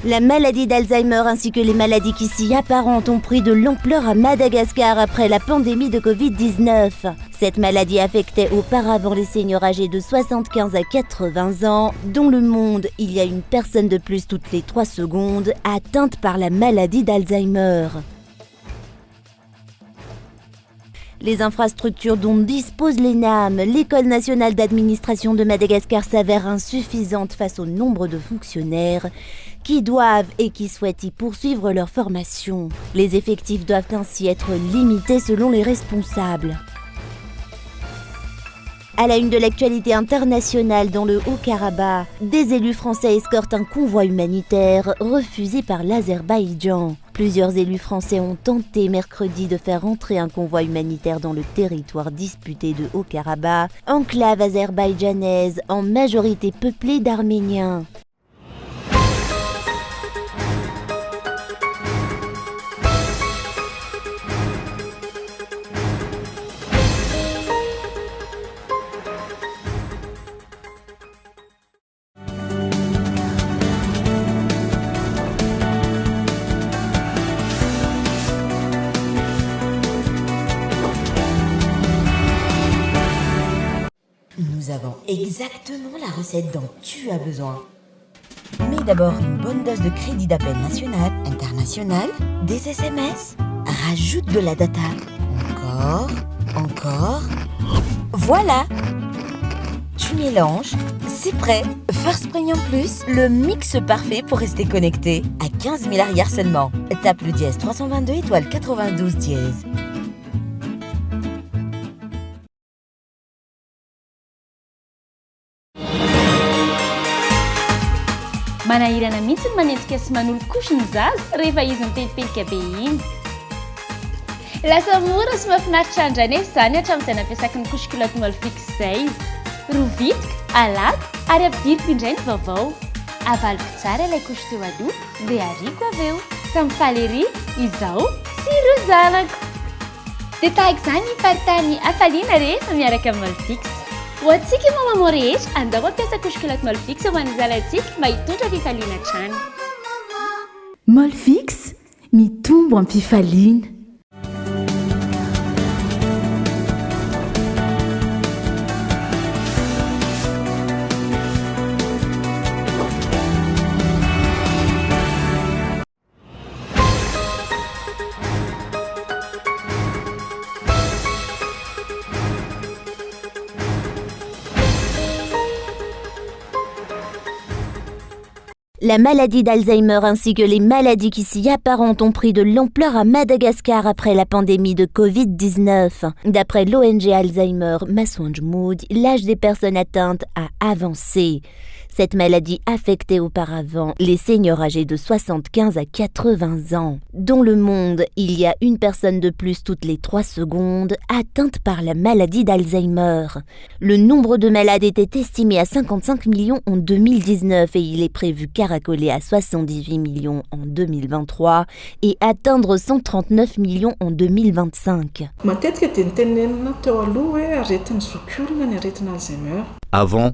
La maladie d'Alzheimer ainsi que les maladies qui s'y apparentent ont pris de l'ampleur à Madagascar après la pandémie de Covid-19. Cette maladie affectait auparavant les seniors âgés de 75 à 80 ans. Dans le monde, il y a une personne de plus toutes les 3 secondes atteinte par la maladie d'Alzheimer. Les infrastructures dont dispose l'ENAM, l'École nationale d'administration de Madagascar, s'avèrent insuffisantes face au nombre de fonctionnaires qui doivent et qui souhaitent y poursuivre leur formation. Les effectifs doivent ainsi être limités selon les responsables. À la une de l'actualité internationale dans le Haut-Karabakh, des élus français escortent un convoi humanitaire refusé par l'Azerbaïdjan. Plusieurs élus français ont tenté mercredi de faire entrer un convoi humanitaire dans le territoire disputé de Haut-Karabakh, enclave azerbaïdjanaise en majorité peuplée d'Arméniens. Nous avons exactement la recette dont tu as besoin. Mets d'abord une bonne dose de crédit d'appel national, international, des SMS. Rajoute de la data. Encore. Voilà. Tu mélanges, c'est prêt. First Premium Plus, le mix parfait pour rester connecté. À 15 000 arrières seulement. Tape le dièse 322 étoile 92 dièse. Manahirana mihitsy ny manenjika sy manolo-kosy ny zaza rehefa izy mitetipetika be iny. Lasa mora sy mahafinaritra andra nefa izany hatramin'izay nampiasako ny kosy culotte Molfix izay. Rovitika, alako ary ampidiriko indray ny vaovao. Avaliko tsara ilay kosy teo aloha dia ariako avy eo. Samy faly ery, izaho sy ireo zanako. Dia tahaka izany ny faritany hafaliana rehefa miaraka amin'ny Molfix. Ho antsika mamamo rehetra, andao mampiasa kosy culotte Molfix ho an'ny zalantsika mba hitondra fifaliana hatrany. Molfix, mitombo amin'ny fifaliana. La maladie d'Alzheimer ainsi que les maladies qui s'y apparentent ont pris de l'ampleur à Madagascar après la pandémie de Covid-19. D'après l'ONG Alzheimer Maswanj Mood, l'âge des personnes atteintes a avancé. Cette maladie affectait auparavant les seniors âgés de 75 à 80 ans. Dans le monde, il y a une personne de plus toutes les 3 secondes atteinte par la maladie d'Alzheimer. Le nombre de malades était estimé à 55 millions en 2019 et il est prévu caracoler à 78 millions en 2023 et atteindre 139 millions en 2025. Avant,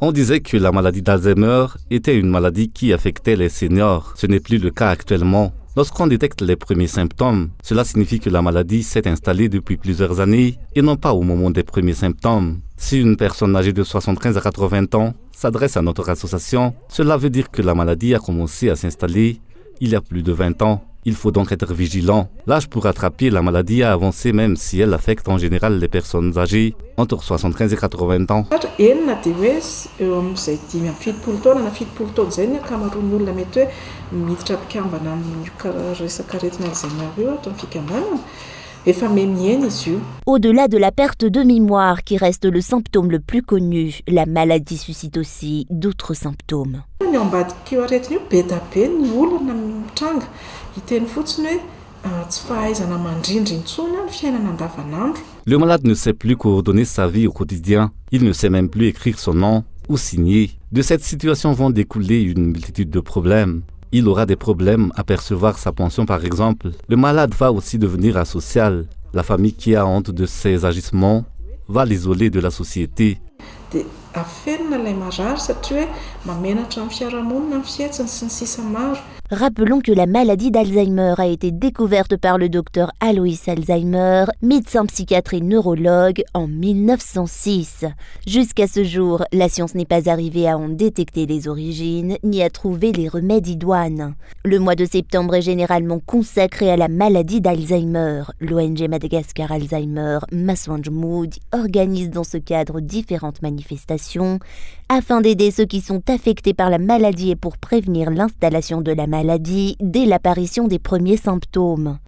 on disait que la maladie d'Alzheimer était une maladie qui affectait les seniors. Ce n'est plus le cas actuellement. Lorsqu'on détecte les premiers symptômes, cela signifie que la maladie s'est installée depuis plusieurs années et non pas au moment des premiers symptômes. Si une personne âgée de 75 à 80 ans s'adresse à notre association, cela veut dire que la maladie a commencé à s'installer il y a plus de 20 ans. Il faut donc être vigilant. L'âge pour attraper la maladie a avancé même si elle affecte en général les personnes âgées entre 75 et 80 ans. Au-delà de la perte de mémoire qui reste le symptôme le plus connu, la maladie suscite aussi d'autres symptômes. Le malade ne sait plus coordonner sa vie au quotidien. Il ne sait même plus écrire son nom ou signer. De cette situation vont découler une multitude de problèmes. Il aura des problèmes à percevoir sa pension par exemple. Le malade va aussi devenir asocial. La famille qui a honte de ses agissements va l'isoler de la société. aferina ilay marary satria hoe mamenatra amin'ny fiarahamonina amin'ny fietsiny sy ny sisa maro. Rappelons que la maladie d'Alzheimer a été découverte par le docteur Alois Alzheimer, médecin psychiatre et neurologue, en 1906. Jusqu'à ce jour, la science n'est pas arrivée à en détecter les origines ni à trouver les remèdes idoines. Le mois de septembre est généralement consacré à la maladie d'Alzheimer. L'ONG Madagascar Alzheimer, Masoanj Mood, organise dans ce cadre différentes manifestations afin d'aider ceux qui sont affectés par la maladie et pour prévenir l'installation de la maladie dès l'apparition des premiers symptômes.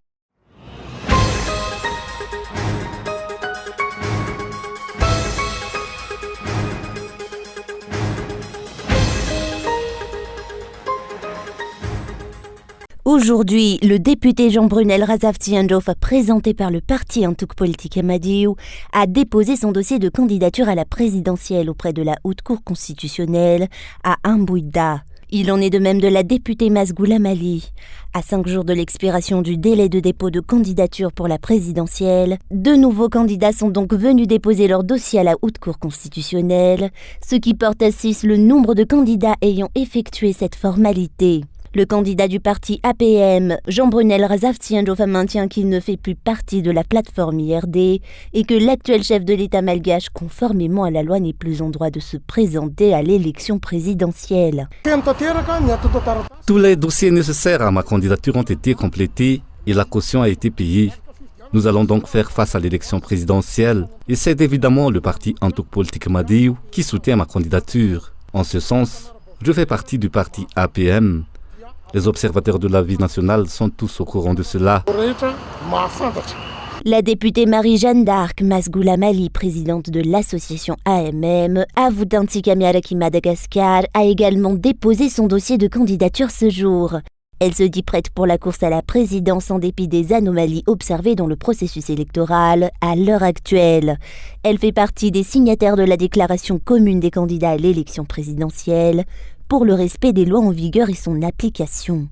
Aujourd'hui, le député Jean-Brunel Razavtsi-Ndjof, présenté par le parti Antuk Politique Madiou, a déposé son dossier de candidature à la présidentielle auprès de la Haute Cour constitutionnelle à Mbouida. Il en est de même de la députée Masgoula Mali. À 5 jours de l'expiration du délai de dépôt de candidature pour la présidentielle, de nouveaux candidats sont donc venus déposer leur dossier à la Haute Cour constitutionnelle, ce qui porte à 6 le nombre de candidats ayant effectué cette formalité. Le candidat du parti APM, Jean-Brunel Razavtsi-Ndjof, maintient qu'il ne fait plus partie de la plateforme IRD et que l'actuel chef de l'État malgache, conformément à la loi, n'est plus en droit de se présenter à l'élection présidentielle. Tous les dossiers nécessaires à ma candidature ont été complétés et la caution a été payée. Nous allons donc faire face à l'élection présidentielle et c'est évidemment le parti Antuk Politique Madiou qui soutient ma candidature. En ce sens, je fais partie du parti APM. Les observateurs de la vie nationale sont tous au courant de cela. La députée Marie-Jeanne d'Arc, Masgoula Mali, présidente de l'association AMM, Avoudanti Kamiaraki Madagascar, a également déposé son dossier de candidature ce jour. Elle se dit prête pour la course à la présidence en dépit des anomalies observées dans le processus électoral à l'heure actuelle. Elle fait partie des signataires de la déclaration commune des candidats à l'élection présidentielle pour le respect des lois en vigueur et son application.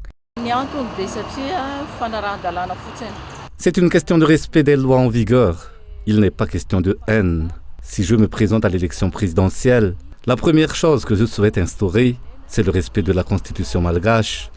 C'est une question de respect des lois en vigueur. Il n'est pas question de haine. Si je me présente à l'élection présidentielle, la première chose que je souhaite instaurer, c'est le respect de la constitution malgache.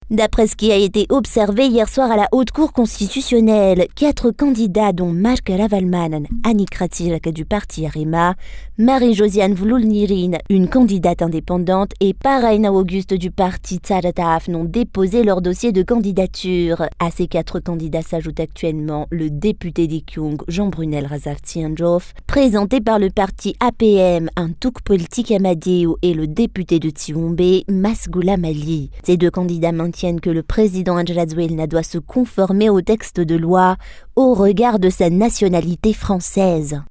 D'après ce qui a été observé hier soir à la Haute Cour constitutionnelle, 4 candidats dont Marc Ravalmanen, Annick Ratsiraka du parti Arema, Marie-Josiane Vloulnirin, une candidate indépendante, et Paraina Auguste du parti Tsarataaf n'ont déposé leur dossier de candidature. À ces 4 candidats s'ajoute actuellement le député d'Ikyung, Jean-Brunel Razavtsi-Ndjof, présenté par le parti APM, Antuk Politique Madiou, et le député de Tsiombe, Masgoula Mali. Ces 2 candidats maintiennent que le président Angela Zouelna doit se conformer au texte de loi au regard de sa nationalité française.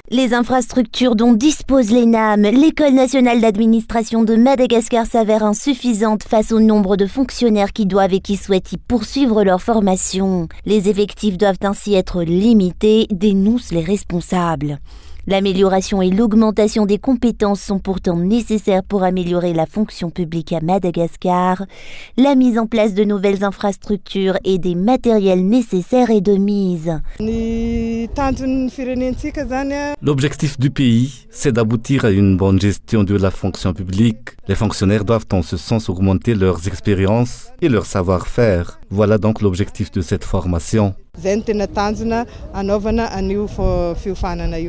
Les infrastructures dont dispose l'ENAM, l'École nationale d'administration de Madagascar, s'avèrent insuffisantes face au nombre de fonctionnaires qui doivent et qui souhaitent y poursuivre leur formation. Les effectifs doivent ainsi être limités, dénoncent les responsables. L'amélioration et l'augmentation des compétences sont pourtant nécessaires pour améliorer la fonction publique à Madagascar. La mise en place de nouvelles infrastructures et des matériels nécessaires est de mise. L'objectif du pays, c'est d'aboutir à une bonne gestion de la fonction publique. Les fonctionnaires doivent en ce sens augmenter leurs expériences et leur savoir-faire. Voilà donc l'objectif de cette formation.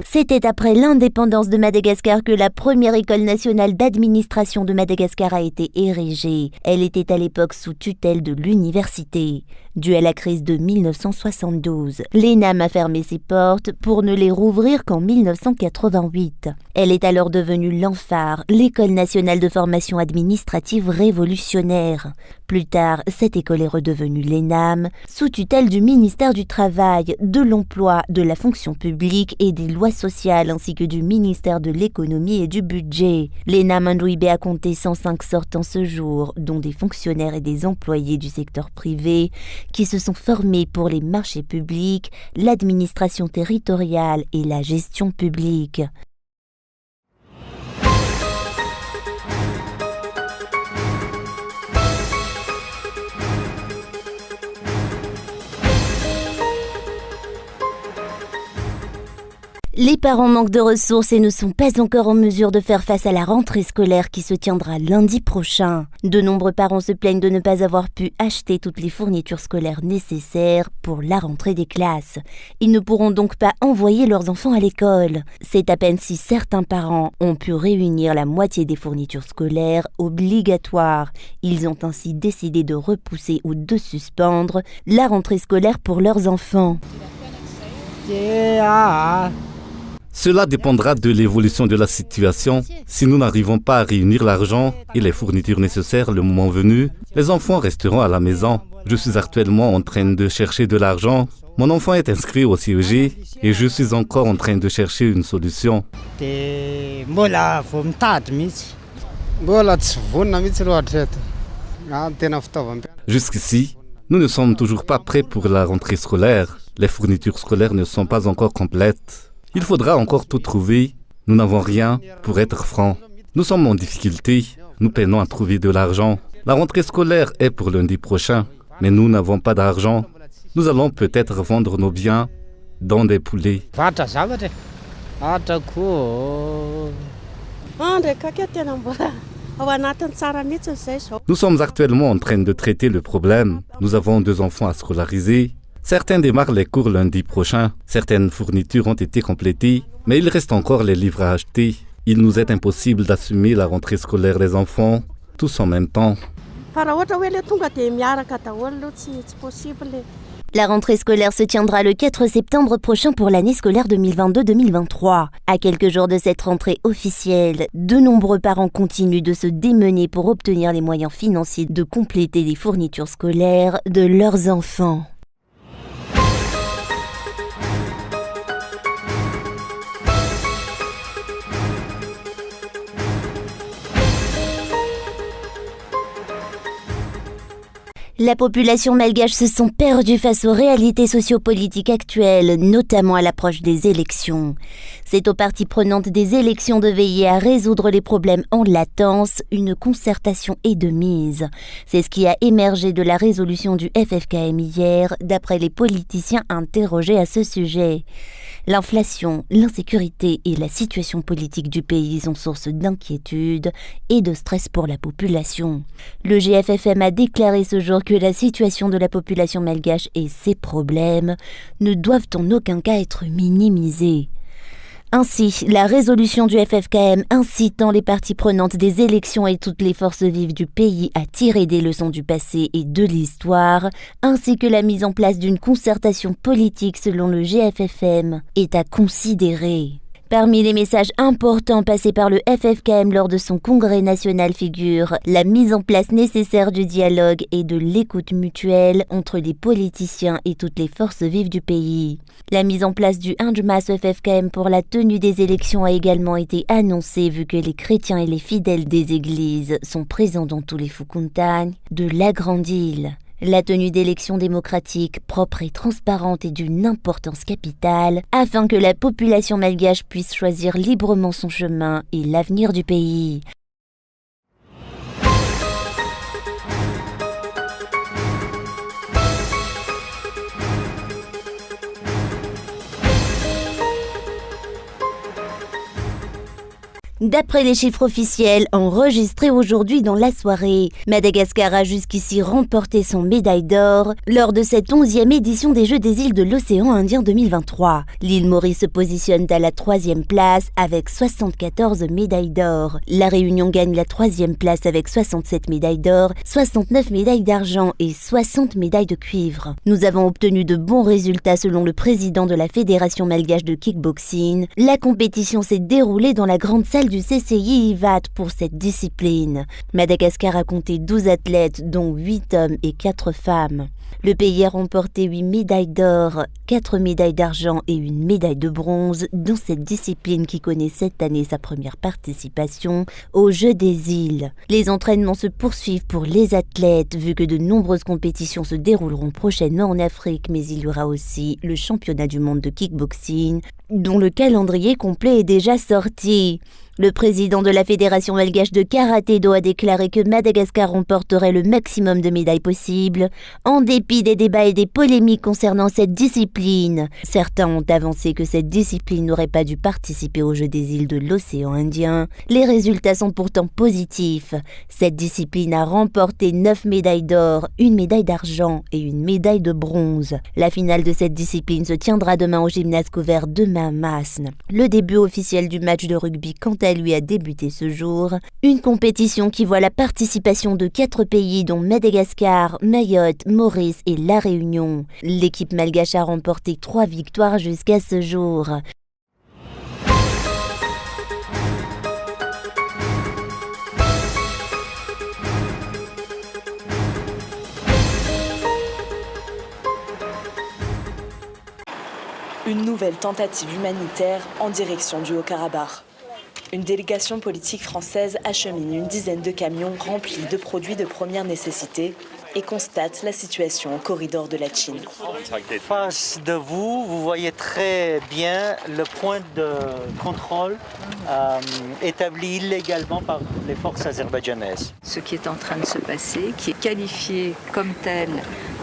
C'était après l'indépendance de Madagascar que la première école nationale d'administration de Madagascar a été érigée. Elle était à l'époque sous tutelle de l'université. Due à la crise de 1972, l'ENAM a fermé ses portes pour ne les rouvrir qu'en 1988. Elle est alors devenue l'ANFAR, l'École nationale de formation administrative révolutionnaire. Plus tard, cette école est redevenue l'ENAM, sous tutelle du ministère du Travail, de l'Emploi, de la fonction publique et des lois sociales, ainsi que du ministère de l'Économie et du Budget. L'ENAM Ndouibé a compté 105 sortants ce jour, dont des fonctionnaires et des employés du secteur privé, qui se sont formés pour les marchés publics, l'administration territoriale et la gestion publique. Les parents manquent de ressources et ne sont pas encore en mesure de faire face à la rentrée scolaire qui se tiendra lundi prochain. De nombreux parents se plaignent de ne pas avoir pu acheter toutes les fournitures scolaires nécessaires pour la rentrée des classes. Ils ne pourront donc pas envoyer leurs enfants à l'école. C'est à peine si certains parents ont pu réunir la moitié des fournitures scolaires obligatoires. Ils ont ainsi décidé de repousser ou de suspendre la rentrée scolaire pour leurs enfants. Cela dépendra de l'évolution de la situation. Si nous n'arrivons pas à réunir l'argent et les fournitures nécessaires le moment venu, les enfants resteront à la maison. Je suis actuellement en train de chercher de l'argent. Mon enfant est inscrit au CEG et je suis encore en train de chercher une solution. Jusqu'ici, nous ne sommes toujours pas prêts pour la rentrée scolaire. Les fournitures scolaires ne sont pas encore complètes. Il faudra encore tout trouver. Nous n'avons rien, pour être franc. Nous sommes en difficulté. Nous peinons à trouver de l'argent. La rentrée scolaire est pour lundi prochain, mais nous n'avons pas d'argent. Nous allons peut-être vendre nos biens, dont des poulets. Nous sommes actuellement en train de traiter le problème. Nous avons 2 enfants à scolariser. Certains démarrent les cours lundi prochain. Certaines fournitures ont été complétées, mais il reste encore les livres à acheter. Il nous est impossible d'assumer la rentrée scolaire des enfants, tous en même temps. La rentrée scolaire se tiendra le 4 septembre prochain pour l'année scolaire 2022-2023. À quelques jours de cette rentrée officielle, de nombreux parents continuent de se démener pour obtenir les moyens financiers de compléter les fournitures scolaires de leurs enfants. La population malgache se sent perdue face aux réalités sociopolitiques actuelles, notamment à l'approche des élections. C'est aux parties prenantes des élections de veiller à résoudre les problèmes en latence. Une concertation est de mise. C'est ce qui a émergé de la résolution du FFKM hier, d'après les politiciens interrogés à ce sujet. L'inflation, l'insécurité et la situation politique du pays sont source d'inquiétude et de stress pour la population. Le GFFM a déclaré ce jour que la situation de la population malgache et ses problèmes ne doivent en aucun cas être minimisés. Ainsi, la résolution du FFKM incitant les parties prenantes des élections et toutes les forces vives du pays à tirer des leçons du passé et de l'histoire, ainsi que la mise en place d'une concertation politique selon le GFFM, est à considérer. Parmi les messages importants passés par le FFKM lors de son congrès national figure la mise en place nécessaire du dialogue et de l'écoute mutuelle entre les politiciens et toutes les forces vives du pays. La mise en place du Injmas FFKM pour la tenue des élections a également été annoncée vu que les chrétiens et les fidèles des églises sont présents dans tous les Fukuntagnes de la Grande Île. La tenue d'élections démocratiques, propres et transparentes est d'une importance capitale afin que la population malgache puisse choisir librement son chemin et l'avenir du pays. D'après les chiffres officiels enregistrés aujourd'hui dans la soirée, Madagascar a jusqu'ici remporté son médaille d'or lors de cette 11e édition des Jeux des îles de l'océan Indien 2023. L'île Maurice se positionne à la 3e place avec 74 médailles d'or. La Réunion gagne la 3e place avec 67 médailles d'or, 69 médailles d'argent et 60 médailles de cuivre. Nous avons obtenu de bons résultats selon le président de la Fédération malgache de kickboxing. La compétition s'est déroulée dans la grande salle officiel du CCI vote pour cette discipline. Madagascar a compté 12 athlètes, dont 8 hommes et 4 femmes. Le pays a remporté 8 médailles d'or, 4 médailles d'argent et une médaille de bronze dans cette discipline qui connaît cette année sa première participation aux Jeux des îles. Les entraînements se poursuivent pour les athlètes vu que de nombreuses compétitions se dérouleront prochainement en Afrique, mais il y aura aussi le championnat du monde de kickboxing dont le calendrier complet est déjà sorti. Le président de la Fédération malgache de karaté-do a déclaré que Madagascar remporterait le maximum de médailles possibles, en dépit des débats et des polémiques concernant cette discipline. Certains ont avancé que cette discipline n'aurait pas dû participer aux Jeux des îles de l'océan Indien. Les résultats sont pourtant positifs. Cette discipline a remporté 9 médailles d'or, une médaille d'argent et une médaille de bronze. La finale de cette discipline se tiendra demain au gymnase couvert de Masne. Le début officiel du match de rugby, quant à lui, a débuté ce jour. Une compétition qui voit la participation de 4 pays dont Madagascar, Mayotte, Maurice et La Réunion. L'équipe malgache a remporté 3 victoires jusqu'à ce jour. Une nouvelle tentative humanitaire en direction du Haut-Karabakh. Une délégation politique française achemine une dizaine de camions remplis de produits de première nécessité et constate la situation au corridor de la Chine. Face de vous, vous voyez très bien le point de contrôle établi illégalement par les forces azerbaïdjanaises. Ce qui est en train de se passer, qui est qualifié comme tel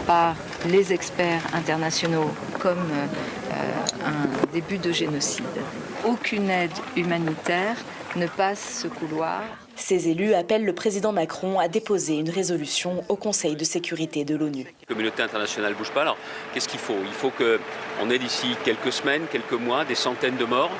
par les experts internationaux comme un début de génocide. Aucune aide humanitaire ne passe ce couloir. Ces élus appellent le président Macron à déposer une résolution au Conseil de sécurité de l'ONU. La communauté internationale ne bouge pas. Alors, qu'est-ce qu'il faut ? Il faut qu'on ait d'ici quelques semaines, quelques mois, des centaines de morts,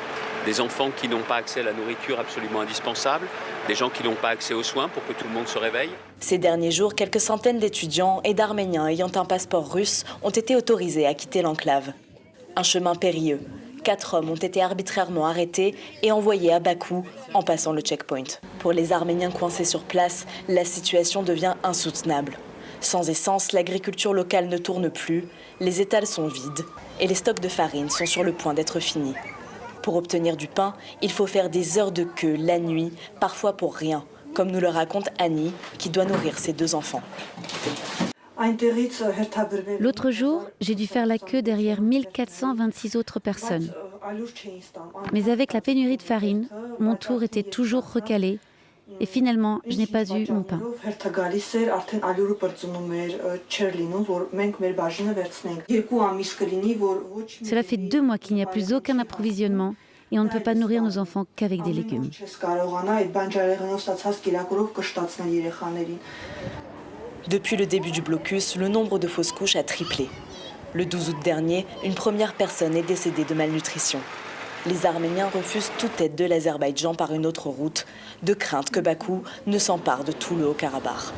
des enfants qui n'ont pas accès à la nourriture absolument indispensable, des gens qui n'ont pas accès aux soins pour que tout le monde se réveille. Ces derniers jours, quelques centaines d'étudiants et d'Arméniens ayant un passeport russe ont été autorisés à quitter l'enclave. Un chemin périlleux. 4 hommes ont été arbitrairement arrêtés et envoyés à Bakou en passant le checkpoint. Pour les Arméniens coincés sur place, la situation devient insoutenable. Sans essence, l'agriculture locale ne tourne plus, les étals sont vides et les stocks de farine sont sur le point d'être finis. Pour obtenir du pain, il faut faire des heures de queue la nuit, parfois pour rien, comme nous le raconte Annie, qui doit nourrir ses 2 enfants. L'autre jour, j'ai dû faire la queue derrière 1426 autres personnes. Mais avec la pénurie de farine, mon tour était toujours recalé et finalement, je n'ai pas eu mon pain. Cela fait 2 mois qu'il n'y a plus aucun approvisionnement et on ne peut pas nourrir nos enfants qu'avec des légumes. Depuis le début du blocus, le nombre de fausses couches a triplé. Le 12 août dernier, une première personne est décédée de malnutrition. Les Arméniens refusent toute aide de l'Azerbaïdjan par une autre route, de crainte que Bakou ne s'empare de tout le Haut-Karabakh.